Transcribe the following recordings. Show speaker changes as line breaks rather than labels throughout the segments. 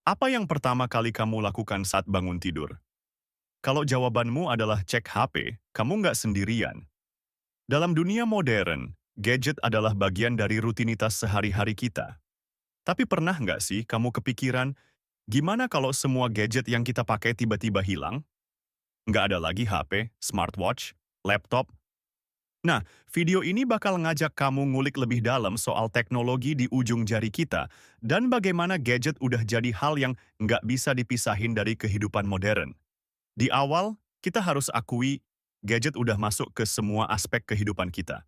Apa yang pertama kali kamu lakukan saat bangun tidur? Kalau jawabanmu adalah cek HP, kamu nggak sendirian. Dalam dunia modern, gadget adalah bagian dari rutinitas sehari-hari kita. Tapi pernah nggak sih kamu kepikiran, gimana kalau semua gadget yang kita pakai tiba-tiba hilang? Nggak ada lagi HP, smartwatch, laptop. Nah, video ini bakal ngajak kamu ngulik lebih dalam soal teknologi di ujung jari kita dan bagaimana gadget udah jadi hal yang nggak bisa dipisahin dari kehidupan modern. Di awal, kita harus akui gadget udah masuk ke semua aspek kehidupan kita.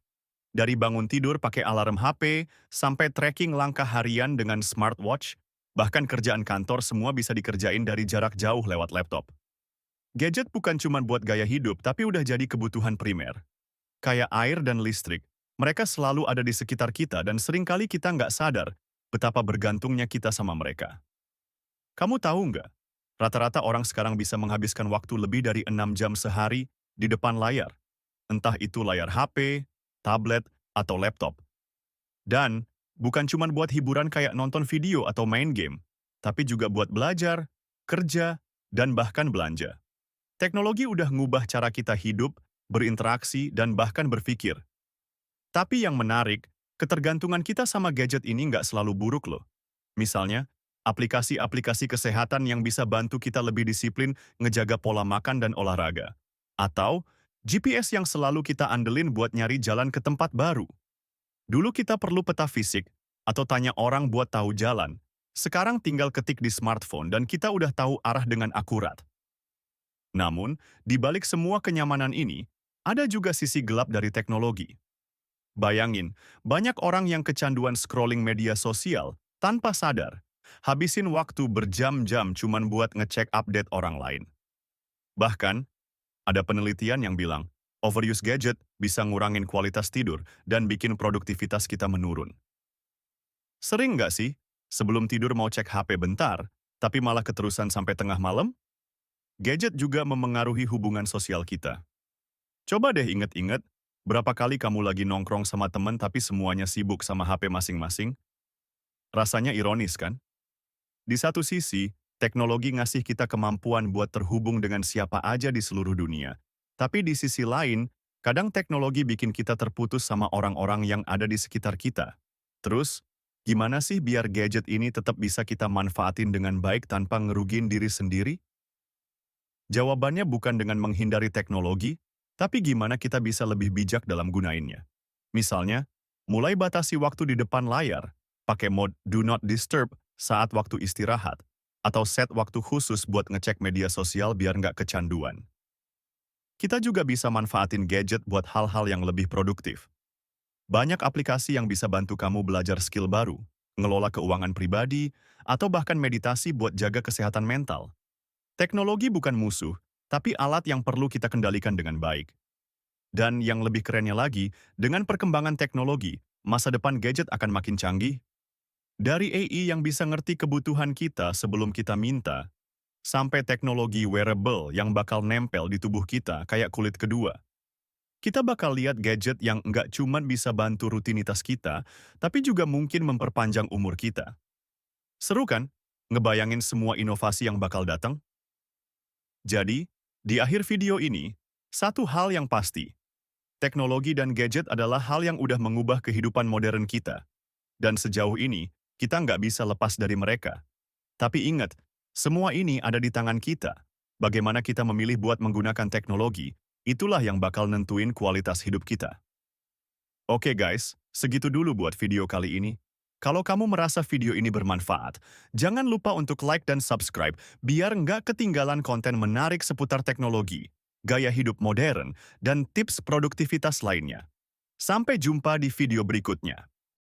Dari bangun tidur pakai alarm HP, sampai tracking langkah harian dengan smartwatch, bahkan kerjaan kantor semua bisa dikerjain dari jarak jauh lewat laptop. Gadget bukan cuma buat gaya hidup, tapi udah jadi kebutuhan primer. Kayak air dan listrik, mereka selalu ada di sekitar kita dan seringkali kita nggak sadar betapa bergantungnya kita sama mereka. Kamu tahu nggak? Rata-rata orang sekarang bisa menghabiskan waktu lebih dari 6 jam sehari di depan layar. Entah itu layar HP, tablet, atau laptop. Dan bukan cuma buat hiburan kayak nonton video atau main game, tapi juga buat belajar, kerja, dan bahkan belanja. Teknologi udah ngubah cara kita hidup, berinteraksi, dan bahkan berpikir. Tapi yang menarik, ketergantungan kita sama gadget ini nggak selalu buruk loh. Misalnya, aplikasi-aplikasi kesehatan yang bisa bantu kita lebih disiplin ngejaga pola makan dan olahraga. Atau GPS yang selalu kita andelin buat nyari jalan ke tempat baru. Dulu kita perlu peta fisik atau tanya orang buat tahu jalan. Sekarang tinggal ketik di smartphone dan kita udah tahu arah dengan akurat. Namun, di balik semua kenyamanan ini, ada juga sisi gelap dari teknologi. Bayangin, banyak orang yang kecanduan scrolling media sosial tanpa sadar, habisin waktu berjam-jam cuman buat ngecek update orang lain. Bahkan, ada penelitian yang bilang, overuse gadget bisa ngurangin kualitas tidur dan bikin produktivitas kita menurun. Sering nggak sih, sebelum tidur mau cek HP bentar, tapi malah keterusan sampai tengah malam? Gadget juga memengaruhi hubungan sosial kita. Coba deh inget-inget, berapa kali kamu lagi nongkrong sama temen tapi semuanya sibuk sama HP masing-masing? Rasanya ironis kan? Di satu sisi, teknologi ngasih kita kemampuan buat terhubung dengan siapa aja di seluruh dunia. Tapi di sisi lain, kadang teknologi bikin kita terputus sama orang-orang yang ada di sekitar kita. Terus, gimana sih biar gadget ini tetap bisa kita manfaatin dengan baik tanpa ngerugin diri sendiri? Jawabannya bukan dengan menghindari teknologi, tapi gimana kita bisa lebih bijak dalam gunainnya. Misalnya, mulai batasi waktu di depan layar, pakai mode Do Not Disturb saat waktu istirahat, atau set waktu khusus buat ngecek media sosial biar nggak kecanduan. Kita juga bisa manfaatin gadget buat hal-hal yang lebih produktif. Banyak aplikasi yang bisa bantu kamu belajar skill baru, ngelola keuangan pribadi, atau bahkan meditasi buat jaga kesehatan mental. Teknologi bukan musuh, tapi alat yang perlu kita kendalikan dengan baik. Dan yang lebih kerennya lagi, dengan perkembangan teknologi, masa depan gadget akan makin canggih. Dari AI yang bisa ngerti kebutuhan kita sebelum kita minta, sampai teknologi wearable yang bakal nempel di tubuh kita kayak kulit kedua. Kita bakal lihat gadget yang nggak cuma bisa bantu rutinitas kita, tapi juga mungkin memperpanjang umur kita. Seru kan? Ngebayangin semua inovasi yang bakal datang? Jadi, di akhir video ini, satu hal yang pasti, teknologi dan gadget adalah hal yang udah mengubah kehidupan modern kita. Dan sejauh ini, kita nggak bisa lepas dari mereka. Tapi ingat, semua ini ada di tangan kita. Bagaimana kita memilih buat menggunakan teknologi, itulah yang bakal nentuin kualitas hidup kita. Oke guys, segitu dulu buat video kali ini. Kalau kamu merasa video ini bermanfaat, jangan lupa untuk like dan subscribe biar nggak ketinggalan konten menarik seputar teknologi, gaya hidup modern, dan tips produktivitas lainnya. Sampai jumpa di video berikutnya.